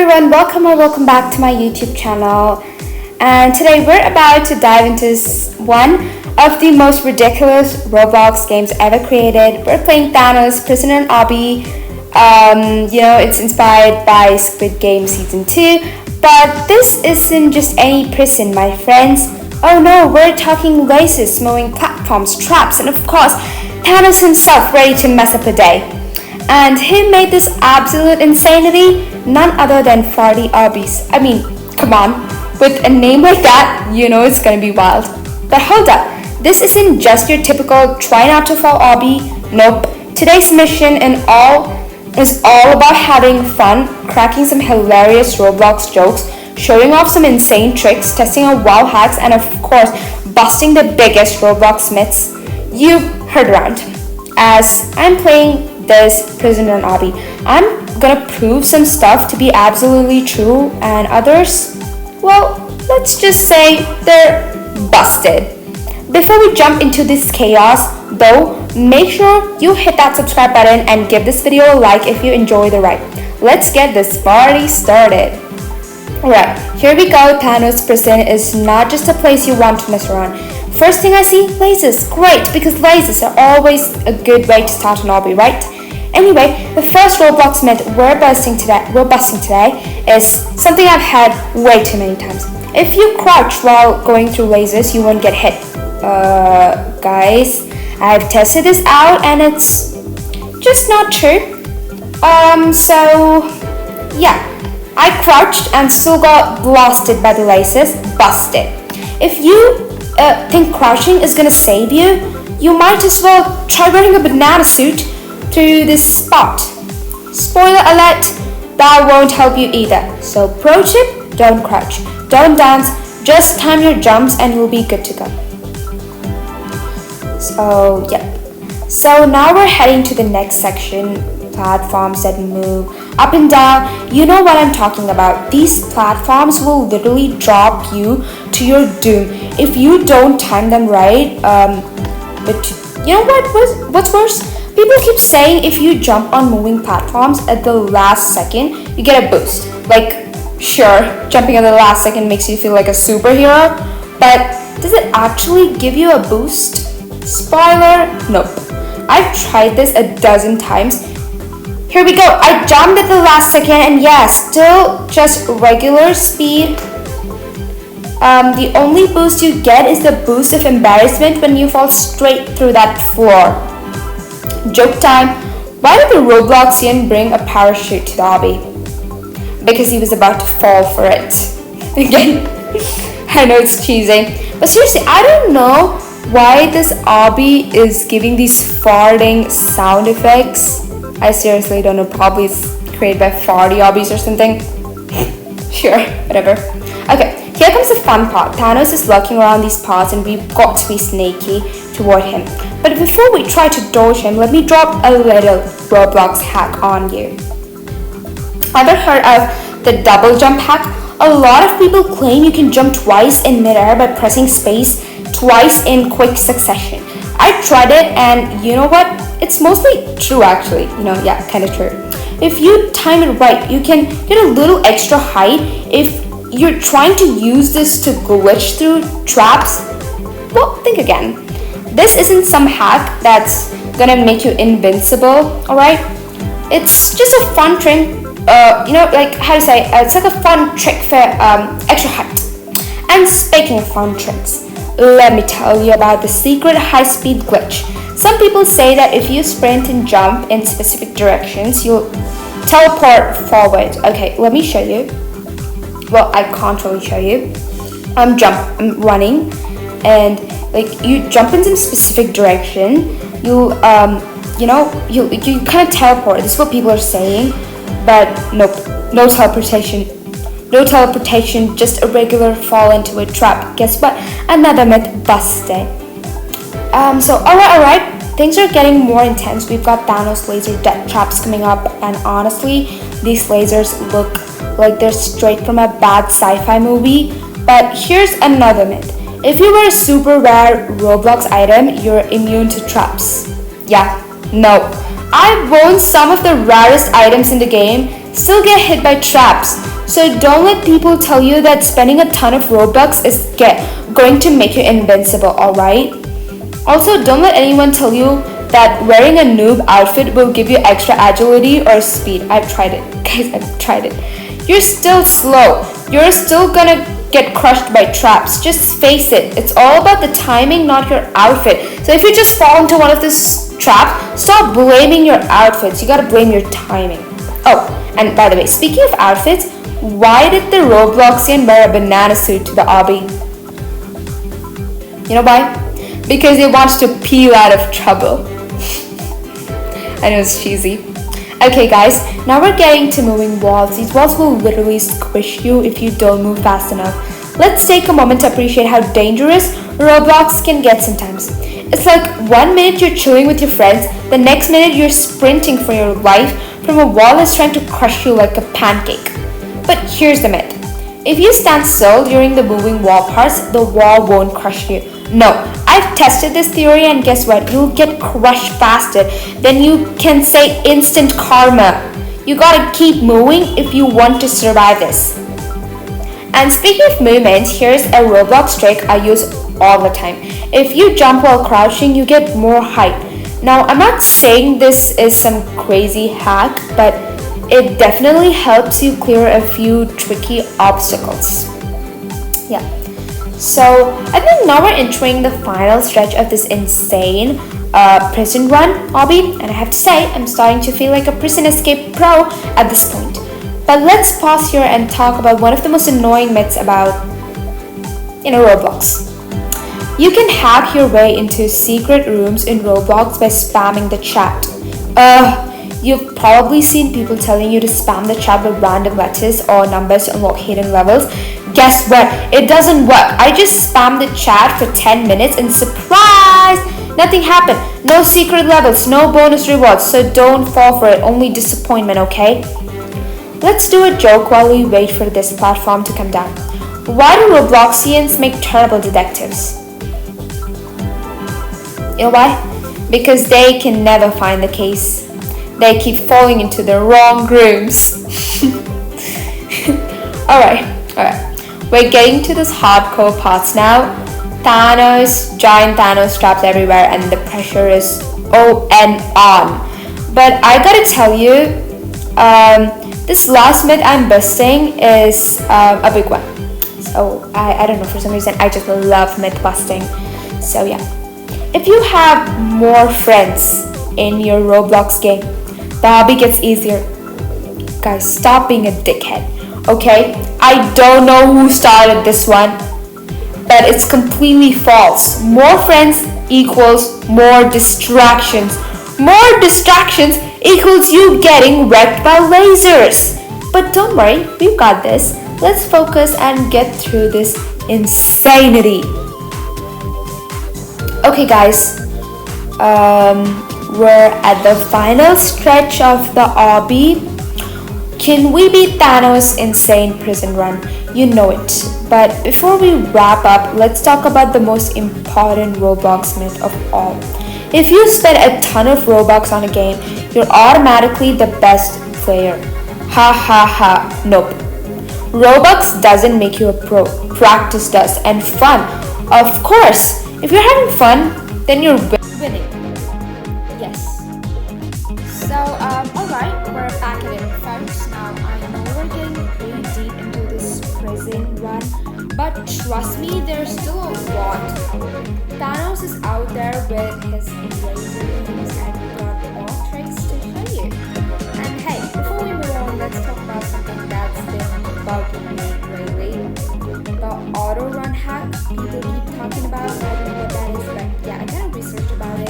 everyone, welcome or welcome back to my YouTube channel. And today we're about to dive into one of the most ridiculous Roblox games ever created. We're playing Thanos, Prisoner and Obby. It's inspired by Squid Game Season 2, but this isn't just any prison, my friends. Oh no, we're talking laces, moving platforms, traps, and of course, Thanos himself ready to mess up a day. And who made this absolute insanity? None other than 40 Obbies. I mean, come on. With a name like that, you know it's gonna be wild. But hold up, this isn't just your typical try not to fall Obby. Nope. Today's mission is all about having fun, cracking some hilarious Roblox jokes, showing off some insane tricks, testing out wow hacks, and of course, busting the biggest Roblox myths you've heard around. As I'm playing this Prisoner and Obby, I'm gonna prove some stuff to be absolutely true, and others, well, let's just say they're busted. Before we jump into this chaos, though, make sure you hit that subscribe button and give this video a like if you enjoy the ride. Let's get this party started. Alright, here we go. Thanos prison is not just a place you want to mess around. First thing I see, lasers. Great, because lasers are always a good way to start an obby, right? Anyway, the first Roblox myth we're busting today is something I've had way too many times. If you crouch while going through lasers, you won't get hit. Guys, I've tested this out and it's just not true. I crouched and still got blasted by the lasers. Busted. If you think crouching is gonna save you, you might as well try wearing a banana suit through this spot. Spoiler alert, that won't help you either. So pro tip, don't crouch, don't dance, just time your jumps and you'll be good to go. So now we're heading to the next section, platforms that move up and down. You know what I'm talking about. These platforms will literally drop you to your doom if you don't time them right. But you know what's worse? People keep saying if you jump on moving platforms at the last second, you get a boost. Like, sure, jumping at the last second makes you feel like a superhero, but does it actually give you a boost? Spoiler, nope. I've tried this a dozen times. Here we go. I jumped at the last second and yeah, still just regular speed. The only boost you get is the boost of embarrassment when you fall straight through that floor. Joke time. Why did the Robloxian bring a parachute to the obby? Because he was about to fall for it. Again, I know it's cheesy, but seriously, I don't know why this obby is giving these farting sound effects. I seriously don't know, probably it's created by 40 obbies or something. Sure, whatever. Okay, here comes the fun part. Thanos is lurking around these parts and we've got to be sneaky toward him. But before we try to dodge him, let me drop a little Roblox hack on you. Ever heard of the double jump hack? A lot of people claim you can jump twice in midair by pressing space twice in quick succession. I tried it and you know what? It's mostly true actually. Kind of true. If you time it right, you can get a little extra height. If you're trying to use this to glitch through traps, well, think again. This isn't some hack that's gonna make you invincible, alright? It's just a fun trick, it's like a fun trick for extra height. And speaking of fun tricks, let me tell you about the secret high-speed glitch. Some people say that if you sprint and jump in specific directions, you'll teleport forward. Okay, let me show you. Well, I can't really show you. I'm running, and like you jump in some specific direction, you kind of teleport. This is what people are saying, but nope, no teleportation. No teleportation, just a regular fall into a trap. Guess what? Another myth busted. Alright. Things are getting more intense. We've got Thanos laser death traps coming up, and honestly, these lasers look like they're straight from a bad sci-fi movie. But here's another myth. If you wear a super rare Roblox item, you're immune to traps. Yeah, no. I've worn some of the rarest items in the game, still get hit by traps. So don't let people tell you that spending a ton of Robux is going to make you invincible, alright? Also, don't let anyone tell you that wearing a noob outfit will give you extra agility or speed. I've tried it. Guys, I've tried it. You're still slow. You're still gonna get crushed by traps. Just face it. It's all about the timing, not your outfit. So if you just fall into one of these traps, stop blaming your outfits. You gotta blame your timing. Oh, and by the way, speaking of outfits, why did the Robloxian wear a banana suit to the obby? You know why? Because he wants to peel out of trouble. I know it's cheesy. Okay guys, now we're getting to moving walls. These walls will literally squish you if you don't move fast enough. Let's take a moment to appreciate how dangerous Roblox can get sometimes. It's like 1 minute you're chilling with your friends, the next minute you're sprinting for your life from a wall that's trying to crush you like a pancake. But here's the myth. If you stand still during the moving wall parts, the wall won't crush you. No, I've tested this theory and guess what? You'll get crushed faster than you can say instant karma. You gotta keep moving if you want to survive this. And speaking of movement, here's a Roblox trick I use all the time. If you jump while crouching, you get more height. Now, I'm not saying this is some crazy hack, but it definitely helps you clear a few tricky obstacles. Yeah. So I think now we're entering the final stretch of this insane prison run, Obby, and I have to say I'm starting to feel like a prison escape pro at this point. But let's pause here and talk about one of the most annoying myths about, Roblox. You can hack your way into secret rooms in Roblox by spamming the chat. You've probably seen people telling you to spam the chat with random letters or numbers to unlock hidden levels. Guess what? It doesn't work. I just spammed the chat for 10 minutes and surprise! Nothing happened. No secret levels, no bonus rewards, so don't fall for it. Only disappointment, okay? Let's do a joke while we wait for this platform to come down. Why do Robloxians make terrible detectives? You know why? Because they can never find the case. They keep falling into the wrong rooms. Alright. We're getting to this hardcore parts now. Giant Thanos traps everywhere, and the pressure is on. But I gotta tell you, this last myth I'm busting is a big one. So I don't know, for some reason I just love myth busting. So yeah. If you have more friends in your Roblox game, the hobby gets easier. Guys, stop being a dickhead. Okay, I don't know who started this one, but it's completely false. More friends equals more distractions. More distractions equals you getting wrecked by lasers. But don't worry, we've got this. Let's focus and get through this insanity. Okay guys, we're at the final stretch of the obby. Can we beat Thanos' insane prison run? You know it. But before we wrap up, let's talk about the most important Roblox myth of all. If you spend a ton of Robux on a game, you're automatically the best player. Ha ha ha. Nope. Robux doesn't make you a pro. Practice does. And fun. Of course. If you're having fun, then you're winning. Yes. So, alright, we're back at it, folks. Now, I know we're getting pretty deep into this prison run, but trust me, there's still a lot. Thanos is out there with his laser beams, and we got all tricks to show you. And hey, before we move on, let's talk about something that's been bugging me lately. The auto run hack people keep talking about. I don't know what that is, but yeah, I kind of researched about it,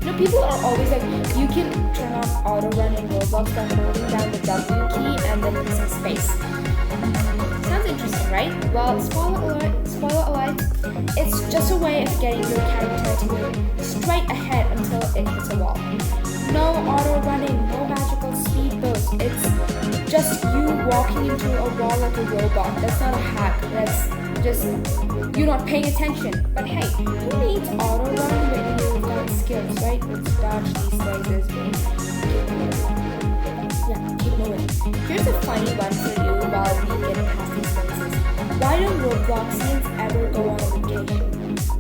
and people are always like, you can turn on auto run in Roblox by holding down the W key and then pressing space. Sounds interesting, right? Well, spoiler alert, it's just a way of getting your character to move straight ahead until it hits a wall. No auto running, no magical speed boost. It's just you walking into a wall like a robot. That's not a hack. That's just you not paying attention. But hey, who needs auto run when you've got skills, right? Let's dodge these lasers. Yeah, keep moving. Here's a funny one for you while we get past these phases. Why don't Robloxians ever go on a vacation?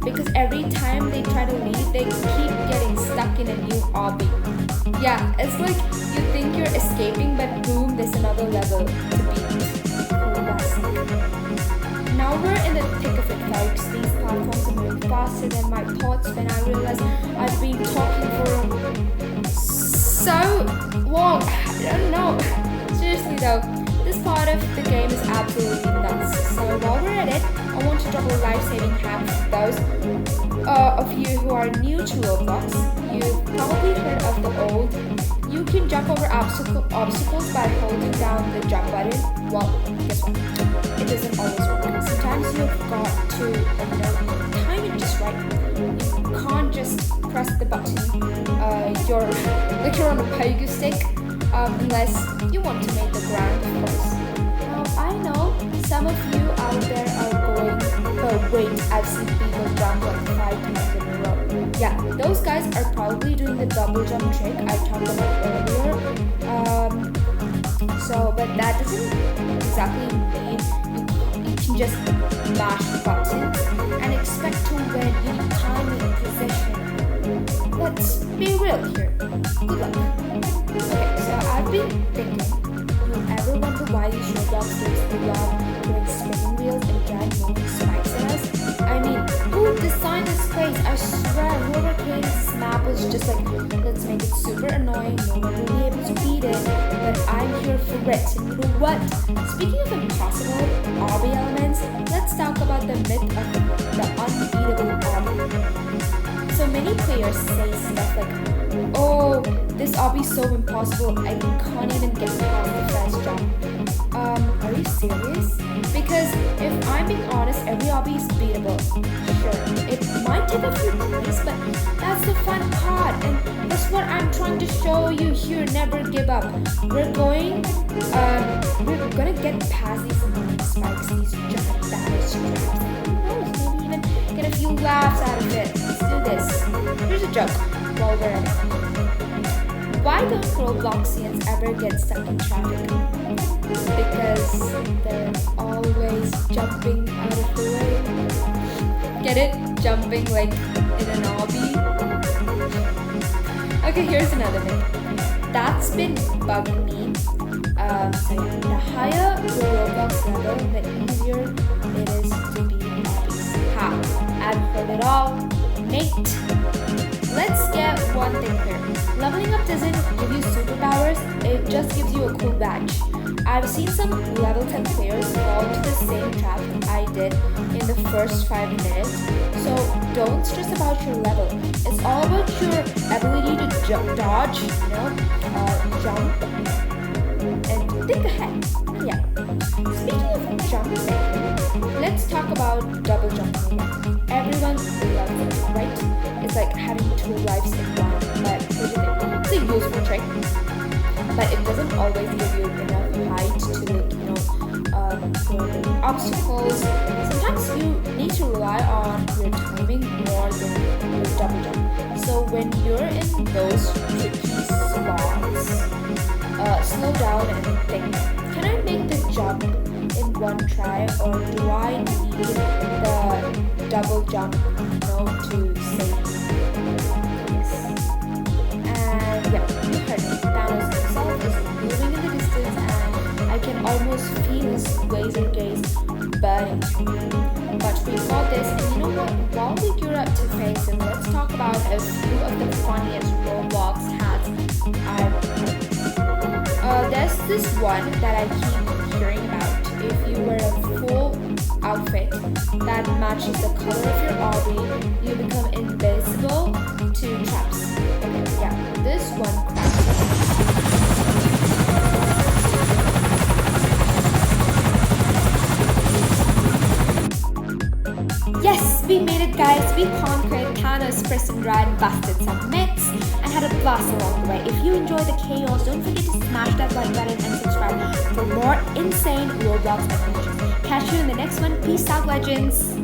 Because every time they try to leave, they keep getting stuck in a new obby. Yeah, it's like you think you're escaping, but boom, there's another level to beat. Classic. Now we're in the thick of it, folks. These platforms are moving faster than my thoughts when I realized I've been talking for so long. I don't know. Seriously though, this part of the game is absolutely nuts. So while we're at it, I want to drop a life-saving hack for those of you who are new to Roblox. You've probably heard of the old you can jump over obstacles by holding down the jump button. Well, guess what? It doesn't always work. Sometimes you've got to, time it just right. You can't just press the button. You're on a pogo stick, unless you want to make the ground, of course. Now, I know some of you out there are going, oh wait, I've seen people jump like 5 times in a row. Yeah, those guys are probably doing the double jump trick I talked about earlier. But that doesn't exactly mean you can just mash buttons and expect to win. You need timing and precision. Let's be real here. Good luck. Okay, so I've been thinking, you ever wonder why these Roblox games love doing spinning wheels and giant moving spikes at us? I mean, who designed this place? I swear, whoever created this map was just like, let's make it super annoying, no one will be able to beat it, but I'm here for it. And you know what? Speaking of impossible Obby elements, let's talk about the myth of the unbeatable Obby. So many players say stuff like, oh, this obby is so impossible, I can't even get past the first jump. Are you serious? Because if I'm being honest, every obby is beatable. Sure, it might take a few tries, but that's the fun part, and that's what I'm trying to show you here. Never give up. We're gonna get past these annoying spikes, these giant Thanos traps. Who knows? Maybe even get a few laughs out of it. Let's do this. Here's a joke while we're at it. Why don't Robloxians ever get stuck in traffic? Because they're always jumping out of the way. Get it? Jumping like in an obby? Okay, here's another myth. That's been bugging me. The higher your Roblox level, the easier it is to be obbies. Ha! I've heard it all, mate. Let's get one thing clear. Leveling up doesn't give you superpowers, it just gives you a cool badge. I've seen some level 10 players fall into the same trap I did in the first 5 minutes. So don't stress about your level. It's all about your ability to dodge, jump, and think ahead. Yeah. Speaking of jumping, let's talk about double jumping again. Everyone loves it, right? It's like having 2 lives in one. But here's the thing, it's a useful trick, but it doesn't always give you enough height to clear the obstacles. Sometimes you need to rely on your timing more than your double jump. So when you're in those tricky spots, slow down and think, can I make the jump in one try, or do I need the double jump to save me? Yes. And yeah, you heard me. Thanos himself is moving in the distance, and I can almost feel his laser gaze burning through me. But we got this, and you know what? While we gear up to face him, let's talk about a few of the funniest Roblox hats I've heard. There's this one that I keep hearing about. If you wear a full outfit that matches the color of your obby, you become invisible to traps. Okay, yeah, this one cracks me. Yes, we made it, guys. We conquered Thanos' prison ride, busted some myths, and had a blast along the way. If you enjoy the chaos, don't forget to smash that like button and subscribe for more insane Roblox adventures. Catch you in the next one. Peace out, legends.